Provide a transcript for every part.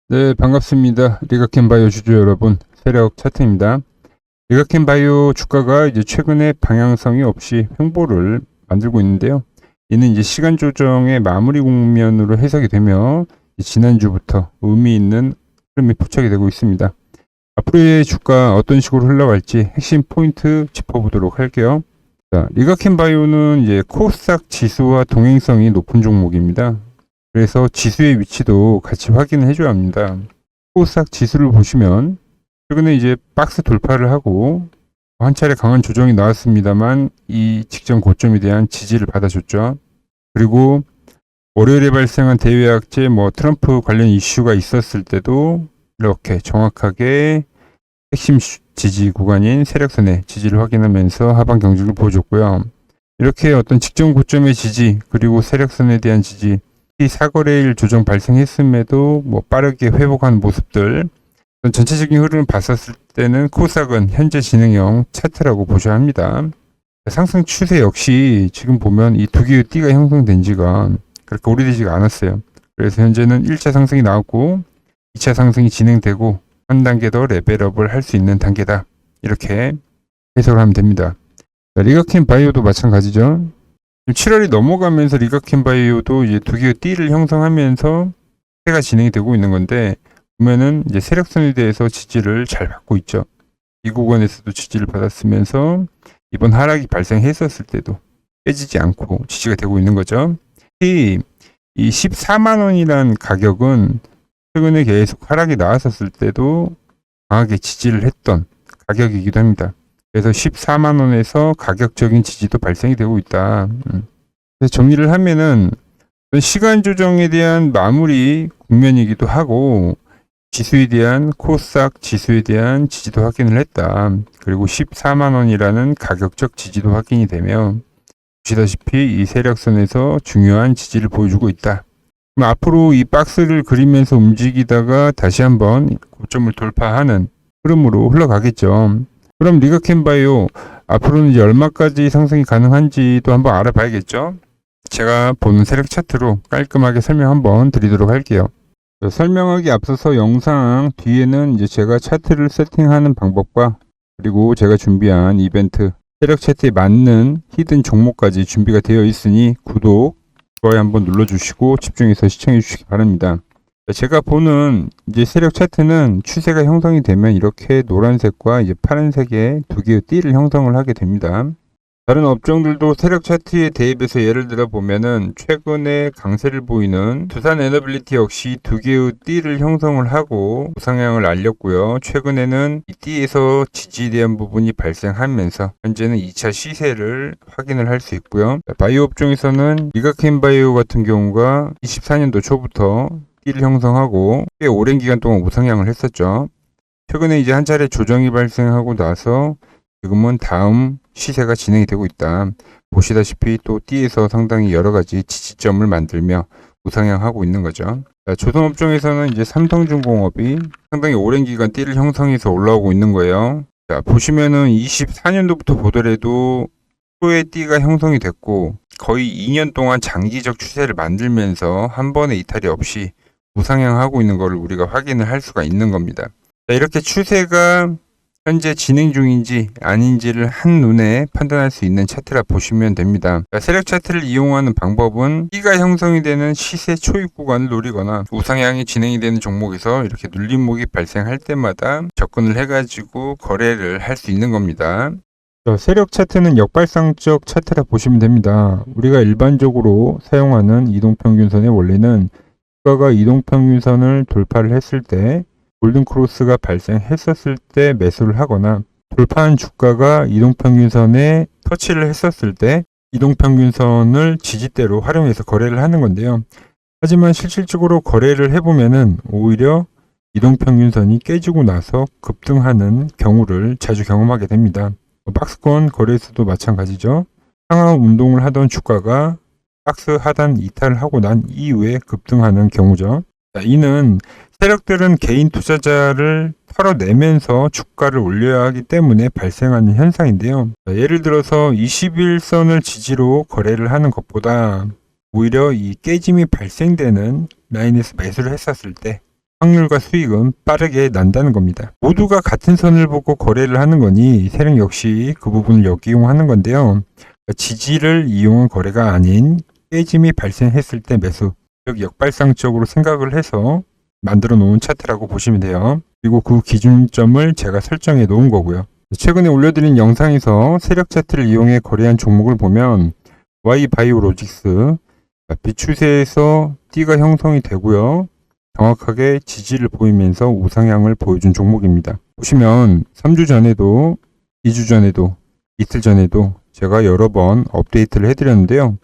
네, 반갑습니다. 리가켄바이오 주주 여러분, 세력 차트입니다. 리가켄바이오 주가가 이제 최근에 방향성이 없이 횡보를 만들고 있는데요. 이는 이제 시간 조정의 마무리 국면으로 해석이 되며 지난주부터 의미 있는 흐름이 포착이 되고 있습니다. 앞으로의 주가 어떤 식으로 흘러갈지 핵심 포인트 짚어보도록 할게요. 자, 리가켄바이오는 이제 코스닥 지수와 동행성이 높은 종목입니다. 그래서 지수의 위치도 같이 확인을 해줘야 합니다. 코스닥 지수를 보시면 최근에 이제 박스 돌파를 하고 한 차례 강한 조정이 나왔습니다만 이 직전 고점에 대한 지지를 받아줬죠. 그리고 월요일에 발생한 대외학제 트럼프 관련 이슈가 있었을 때도 이렇게 정확하게 핵심 지지 구간인 세력선의 지지를 확인하면서 하방 경직을 보여줬고요. 이렇게 어떤 직전 고점의 지지 그리고 세력선에 대한 지지 사거래일 조정 발생했음에도 빠르게 회복하는 모습들, 전체적인 흐름을 봤었을 때는 코스닥은 현재 진행형 차트라고 보셔야 합니다. 상승 추세 역시 지금 보면 이 두 개의 띠가 형성된 지가 그렇게 오래되지가 않았어요. 그래서 현재는 1차 상승이 나왔고 2차 상승이 진행되고 한 단계 더 레벨업을 할 수 있는 단계다. 이렇게 해석을 하면 됩니다. 리가켄바이오도 마찬가지죠. 7월이 넘어가면서 리가켄바이오도 이제 두 개의 띠를 형성하면서 해가 진행이 되고 있는 건데 보면은 이제 세력선에 대해서 지지를 잘 받고 있죠. 이 구간에서도 지지를 받았으면서 이번 하락이 발생했었을 때도 깨지지 않고 지지가 되고 있는 거죠. 이 14만 원이란 가격은 최근에 계속 하락이 나왔었을 때도 강하게 지지를 했던 가격이기도 합니다. 그래서 14만 원에서 가격적인 지지도 발생이 되고 있다. 그래서 정리를 하면은 시간 조정에 대한 마무리 국면이기도 하고 지수에 대한 코스닥 지수에 대한 지지도 확인을 했다. 그리고 14만 원이라는 가격적 지지도 확인이 되며 보시다시피 이 세력선에서 중요한 지지를 보여주고 있다. 그럼 앞으로 이 박스를 그리면서 움직이다가 다시 한번 고점을 돌파하는 흐름으로 흘러가겠죠. 그럼 리가켄바이오 앞으로는 이제 얼마까지 상승이 가능한지도 한번 알아봐야겠죠. 제가 보는 세력 차트로 깔끔하게 설명 한번 드리도록 할게요. 설명하기 앞서서 영상 뒤에는 이제 제가 차트를 세팅하는 방법과 그리고 제가 준비한 이벤트 세력 차트에 맞는 히든 종목까지 준비가 되어 있으니 구독, 좋아요 한번 눌러주시고 집중해서 시청해 주시기 바랍니다. 제가 보는 이제 세력 차트는 추세가 형성이 되면 이렇게 노란색과 이제 파란색의 두 개의 띠를 형성을 하게 됩니다. 다른 업종들도 세력 차트에 대입해서 예를 들어 보면은 최근에 강세를 보이는 두산 에너빌리티 역시 두 개의 띠를 형성을 하고 우상향을 알렸고요. 최근에는 이 띠에서 지지에 대한 부분이 발생하면서 현재는 2차 시세를 확인을 할 수 있고요. 바이오 업종에서는 리가켄바이오 같은 경우가 24년도 초부터 띠를 형성하고 꽤 오랜 기간 동안 우상향을 했었죠. 최근에 이제 한 차례 조정이 발생하고 나서 지금은 다음 시세가 진행이 되고 있다. 보시다시피 또 띠에서 상당히 여러 가지 지지점을 만들며 우상향하고 있는 거죠. 조선업종에서는 이제 삼성중공업이 상당히 오랜 기간 띠를 형성해서 올라오고 있는 거예요. 자, 보시면은 24년도부터 보더라도 초에 띠가 형성이 됐고 거의 2년 동안 장기적 추세를 만들면서 한 번의 이탈이 없이 우상향하고 있는 것을 우리가 확인을 할 수가 있는 겁니다. 자, 이렇게 추세가 현재 진행 중인지 아닌지를 한눈에 판단할 수 있는 차트라 보시면 됩니다. 세력 차트를 이용하는 방법은 T가 형성이 되는 시세 초입 구간을 노리거나 우상향이 진행이 되는 종목에서 이렇게 눌림목이 발생할 때마다 접근을 해가지고 거래를 할 수 있는 겁니다. 세력 차트는 역발상적 차트라 보시면 됩니다. 우리가 일반적으로 사용하는 이동평균선의 원리는 주가가 이동평균선을 돌파를 했을 때 골든크로스가 발생했었을 때 매수를 하거나 돌파한 주가가 이동평균선에 터치를 했었을 때 이동평균선을 지지대로 활용해서 거래를 하는 건데요. 하지만 실질적으로 거래를 해보면은 오히려 이동평균선이 깨지고 나서 급등하는 경우를 자주 경험하게 됩니다. 박스권 거래에서도 마찬가지죠. 상하 운동을 하던 주가가 박스 하단 이탈을 하고 난 이후에 급등하는 경우죠. 이는 세력들은 개인 투자자를 털어내면서 주가를 올려야 하기 때문에 발생하는 현상인데요. 예를 들어서 21선을 지지로 거래를 하는 것보다 오히려 이 깨짐이 발생되는 라인에서 매수를 했었을 때 확률과 수익은 빠르게 난다는 겁니다. 모두가 같은 선을 보고 거래를 하는 거니 세력 역시 그 부분을 역이용하는 건데요. 지지를 이용한 거래가 아닌 깨짐이 발생했을 때 매수, 즉 역발상적으로 생각을 해서 만들어 놓은 차트라고 보시면 돼요. 그리고 그 기준점을 제가 설정해 놓은 거고요. 최근에 올려드린 영상에서 세력 차트를 이용해 거래한 종목을 보면 Y바이오로직스 비추세에서 D가 형성이 되고요. 정확하게 지지를 보이면서 우상향을 보여준 종목입니다. 보시면 3주 전에도 2주 전에도 이틀 전에도 제가 여러 번 업데이트를 해드렸는데요.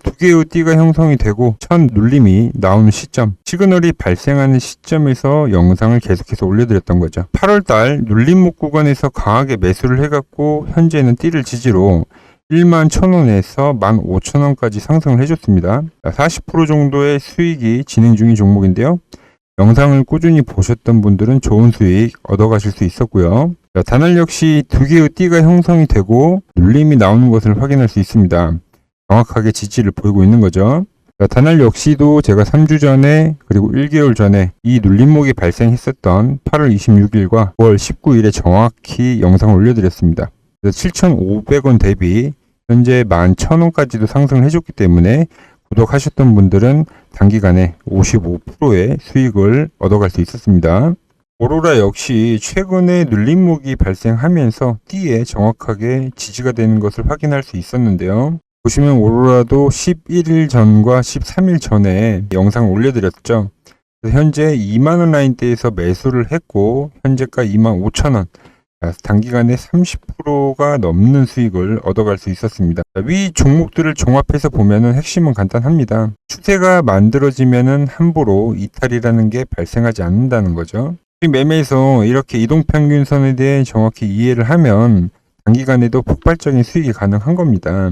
두 개의 D가 형성이 되고 첫 눌림이 나오는 시점, 시그널이 발생하는 시점에서 영상을 계속해서 올려드렸던 거죠. 8월달 눌림목 구간에서 강하게 매수를 해갖고 현재는 D를 지지로 11,000원에서 15,000원까지 상승을 해줬습니다. 40% 정도의 수익이 진행 중인 종목인데요. 영상을 꾸준히 보셨던 분들은 좋은 수익 얻어가실 수 있었고요. 단알 역시 두 개의 D가 형성이 되고 눌림이 나오는 것을 확인할 수 있습니다. 정확하게 지지를 보이고 있는 거죠. 단알 역시도 제가 3주 전에 그리고 1개월 전에 이 눌림목이 발생했었던 8월 26일과 9월 19일에 정확히 영상을 올려드렸습니다. 7,500원 대비 현재 11,000원까지도 상승을 해줬기 때문에 구독하셨던 분들은 단기간에 55%의 수익을 얻어갈 수 있었습니다. 오로라 역시 최근에 눌림목이 발생하면서 D에 정확하게 지지가 되는 것을 확인할 수 있었는데요. 보시면 오로라도 11일 전과 13일 전에 영상을 올려드렸죠. 현재 2만원 라인대에서 매수를 했고 현재가 25,000원, 단기간에 30%가 넘는 수익을 얻어갈 수 있었습니다. 위 종목들을 종합해서 보면은 핵심은 간단합니다. 추세가 만들어지면은 함부로 이탈이라는 게 발생하지 않는다는 거죠. 매매에서 이렇게 이동평균선에 대해 정확히 이해를 하면 단기간에도 폭발적인 수익이 가능한 겁니다.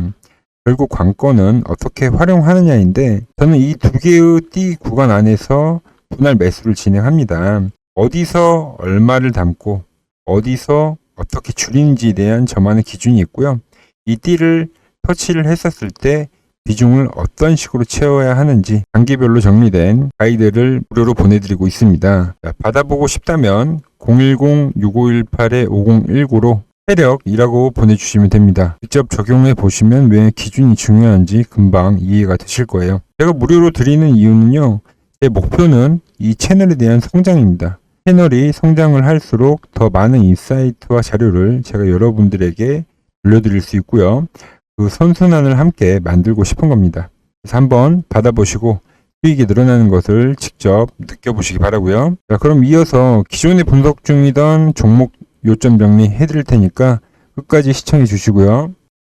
결국 관건은 어떻게 활용하느냐인데 저는 이 두 개의 D 구간 안에서 분할 매수를 진행합니다. 어디서 얼마를 담고 어디서 어떻게 줄이는지에 대한 저만의 기준이 있고요. 이 D를 터치를 했었을 때 비중을 어떤 식으로 채워야 하는지 단계별로 정리된 가이드를 무료로 보내드리고 있습니다. 받아보고 싶다면 010-6518-5019로 세력이라고 보내주시면 됩니다. 직접 적용해 보시면 왜 기준이 중요한지 금방 이해가 되실 거예요. 제가 무료로 드리는 이유는요. 제 목표는 이 채널에 대한 성장입니다. 채널이 성장을 할수록 더 많은 인사이트와 자료를 제가 여러분들에게 들려드릴 수 있고요. 그 선순환을 함께 만들고 싶은 겁니다. 그래서 한번 받아보시고 수익이 늘어나는 것을 직접 느껴보시기 바라고요. 자, 그럼 이어서 기존에 분석 중이던 종목 요점 정리 해드릴 테니까 끝까지 시청해 주시고요.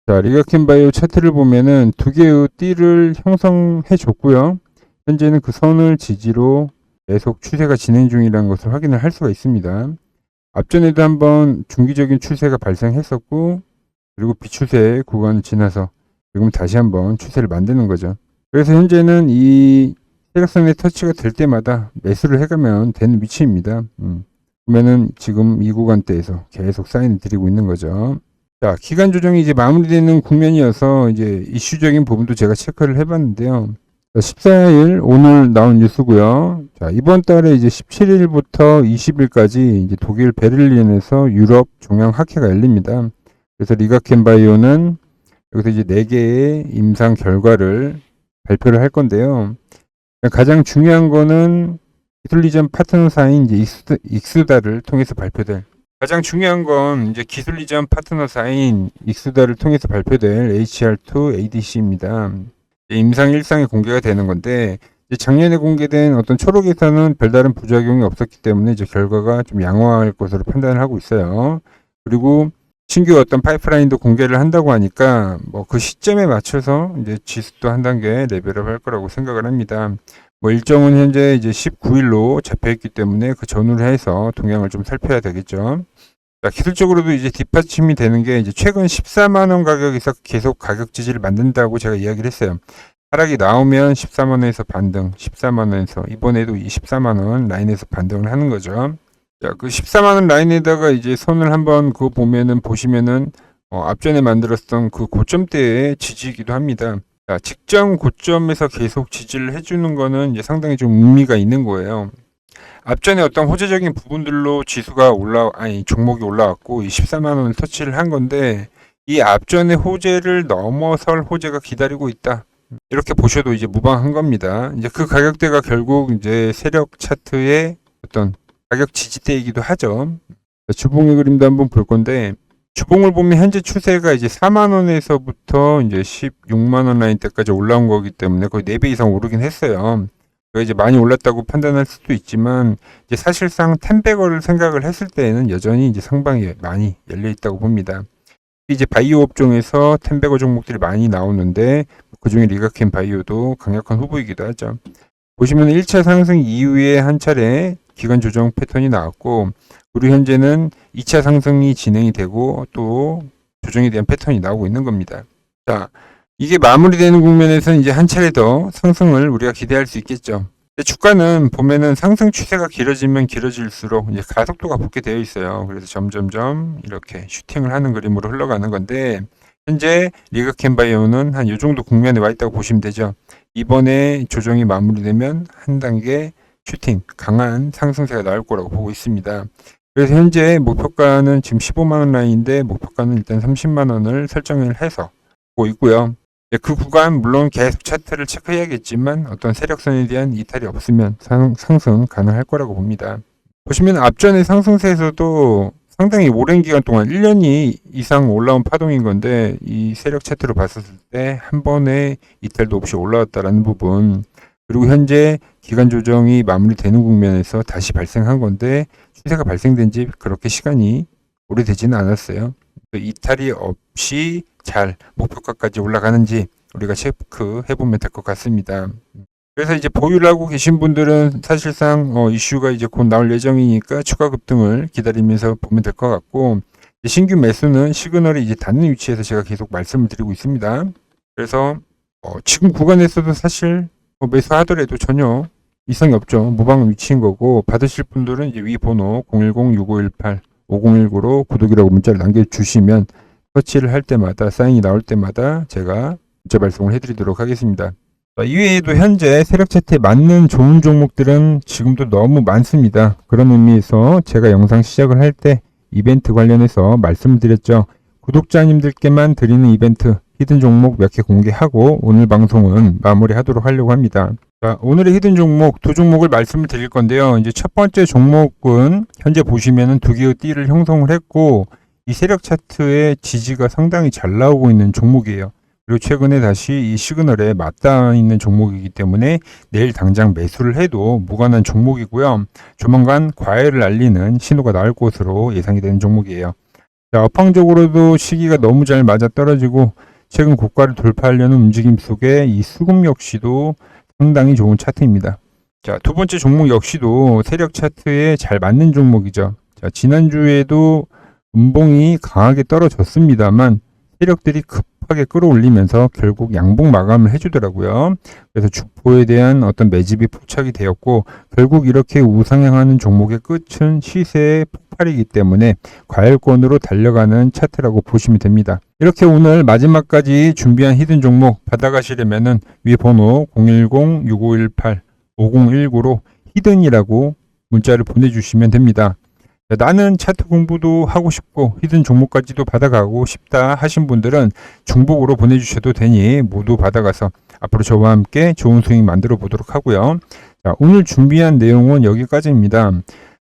자, 리가켄바이오 차트를 보면은 두 개의 D를 형성해 줬고요. 현재는 그 선을 지지로 계속 추세가 진행 중이라는 것을 확인을 할 수가 있습니다. 앞전에도 한번 중기적인 추세가 발생했었고 그리고 비추세 구간을 지나서 지금 다시 한번 추세를 만드는 거죠. 그래서 현재는 이 세력선의 터치가 될 때마다 매수를 해가면 되는 위치입니다. 그러면은 지금 이 구간대에서 계속 사인을 드리고 있는 거죠. 자, 기간 조정이 이제 마무리되는 국면이어서 이제 이슈적인 부분도 제가 체크를 해봤는데요. 14일 오늘 나온 뉴스고요. 자, 이번 달에 이제 17일부터 20일까지 이제 독일 베를린에서 유럽 종양 학회가 열립니다. 그래서 리가켄바이오는 여기서 이제 4개의 임상 결과를 발표를 할 건데요. 가장 중요한 거는 기술이전 파트너사인 이제 익스다를 통해서 발표될 가장 중요한 건 이제 기술이전 파트너사인 익스다를 통해서 발표될 HR2 ADC입니다. 임상 1상에 공개가 되는 건데 작년에 공개된 어떤 초록에서는 별다른 부작용이 없었기 때문에 이제 결과가 좀 양호할 것으로 판단을 하고 있어요. 그리고 신규 어떤 파이프라인도 공개를 한다고 하니까 뭐 그 시점에 맞춰서 이제 지수도 한 단계 레벨업 할 거라고 생각을 합니다. 뭐 일정은 현재 이제 19일로 잡혀있기 때문에 그 전후로 해서 동향을 좀 살펴야 되겠죠. 자, 기술적으로도 이제 뒷받침이 되는 게 이제 최근 14만원 가격에서 계속 가격 지지를 만든다고 제가 이야기를 했어요. 하락이 나오면 14만원에서 반등, 14만원에서 이번에도 24만원 라인에서 반등을 하는 거죠. 자, 그 14만원 라인에다가 이제 선을 한번 그거 보시면은 앞전에 만들었던 그 고점대의 지지이기도 합니다. 자, 직전 고점에서 계속 지지를 해주는 거는 이제 상당히 좀 의미가 있는 거예요. 앞전에 어떤 호재적인 부분들로 지수가 종목이 올라왔고 24만 원을 터치를 한 건데 이 앞전의 호재를 넘어설 호재가 기다리고 있다. 이렇게 보셔도 이제 무방한 겁니다. 이제 그 가격대가 결국 이제 세력 차트의 어떤 가격 지지대이기도 하죠. 주봉의 그림도 한번 볼 건데 주봉을 보면 현재 추세가 이제 4만 원에서부터 이제 16만 원 라인대까지 올라온 거기 때문에 거의 4배 이상 오르긴 했어요. 이제 많이 올랐다고 판단할 수도 있지만 이제 사실상 텐베거를 생각을 했을 때에는 여전히 이제 상방에 많이 열려 있다고 봅니다. 이제 바이오 업종에서 텐베거 종목들이 많이 나오는데 그중에 리가켄 바이오도 강력한 후보이기도 하죠. 보시면 1차 상승 이후에 한 차례 기간 조정 패턴이 나왔고 그리고 현재는 2차 상승이 진행이 되고 또 조정에 대한 패턴이 나오고 있는 겁니다. 자, 이게 마무리되는 국면에서는 이제 한 차례 더 상승을 우리가 기대할 수 있겠죠. 주가는 보면은 상승 추세가 길어지면 길어질수록 이제 가속도가 붙게 되어 있어요. 그래서 점점점 이렇게 슈팅을 하는 그림으로 흘러가는 건데 현재 리가켄 바이오는 한 이 정도 국면에 와 있다고 보시면 되죠. 이번에 조정이 마무리되면 한 단계 슈팅, 강한 상승세가 나올 거라고 보고 있습니다. 그래서 현재 목표가는 지금 15만 원 라인인데 목표가는 일단 30만 원을 설정을 해서 보고 있고요. 그 구간 물론 계속 차트를 체크해야겠지만 어떤 세력선에 대한 이탈이 없으면 상승 가능할 거라고 봅니다. 보시면 앞전의 상승세에서도 상당히 오랜 기간 동안 1년이 이상 올라온 파동인 건데 이 세력 차트로 봤을 때 한 번의 이탈도 없이 올라왔다라는 부분 그리고 현재 기간 조정이 마무리되는 국면에서 다시 발생한 건데 추세가 발생된 지 그렇게 시간이 오래되지는 않았어요. 이탈이 없이 잘 목표가까지 올라가는지 우리가 체크해보면 될 것 같습니다. 그래서 이제 보유를 하고 계신 분들은 사실상 이슈가 이제 곧 나올 예정이니까 추가 급등을 기다리면서 보면 될 것 같고 신규 매수는 시그널이 이제 닿는 위치에서 제가 계속 말씀을 드리고 있습니다. 그래서 지금 구간에서도 사실 매수하더라도 전혀 이상이 없죠. 무방 위치인 거고 받으실 분들은 이제 위 번호 010-6518-5019로 구독이라고 문자를 남겨주시면 터치를 할 때마다 사인이 나올 때마다 제가 문자 발송을 해드리도록 하겠습니다. 이외에도 현재 세력 차트에 맞는 좋은 종목들은 지금도 너무 많습니다. 그런 의미에서 제가 영상 시작을 할 때 이벤트 관련해서 말씀을 드렸죠. 구독자님들께만 드리는 이벤트 히든 종목 몇 개 공개하고 오늘 방송은 마무리하도록 하려고 합니다. 자, 오늘의 히든 종목 두 종목을 말씀을 드릴 건데요. 이제 첫 번째 종목은 현재 보시면은 두 개의 띠를 형성을 했고 이 세력 차트의 지지가 상당히 잘 나오고 있는 종목이에요. 그리고 최근에 다시 이 시그널에 맞닿아 있는 종목이기 때문에 내일 당장 매수를 해도 무관한 종목이고요. 조만간 과열을 알리는 신호가 나올 것으로 예상이 되는 종목이에요. 자, 업황적으로도 시기가 너무 잘 맞아 떨어지고 최근 고가를 돌파하려는 움직임 속에 이 수급 역시도 상당히 좋은 차트입니다. 자, 두 번째 종목 역시도 세력 차트에 잘 맞는 종목이죠. 자, 지난주에도 음봉이 강하게 떨어졌습니다만 세력들이 급하게 끌어올리면서 결국 양봉 마감을 해주더라고요. 그래서 주포에 대한 어떤 매집이 포착이 되었고 결국 이렇게 우상향하는 종목의 끝은 시세의 폭발이기 때문에 과열권으로 달려가는 차트라고 보시면 됩니다. 이렇게 오늘 마지막까지 준비한 히든 종목 받아가시려면은 위 번호 010-6518-5019로 히든이라고 문자를 보내주시면 됩니다. 나는 차트 공부도 하고 싶고 히든 종목까지도 받아가고 싶다 하신 분들은 중복으로 보내주셔도 되니 모두 받아가서 앞으로 저와 함께 좋은 수익 만들어 보도록 하고요. 자, 오늘 준비한 내용은 여기까지입니다.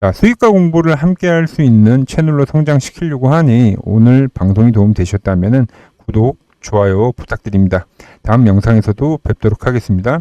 자, 수익과 공부를 함께 할 수 있는 채널로 성장시키려고 하니 오늘 방송이 도움되셨다면 구독, 좋아요 부탁드립니다. 다음 영상에서도 뵙도록 하겠습니다.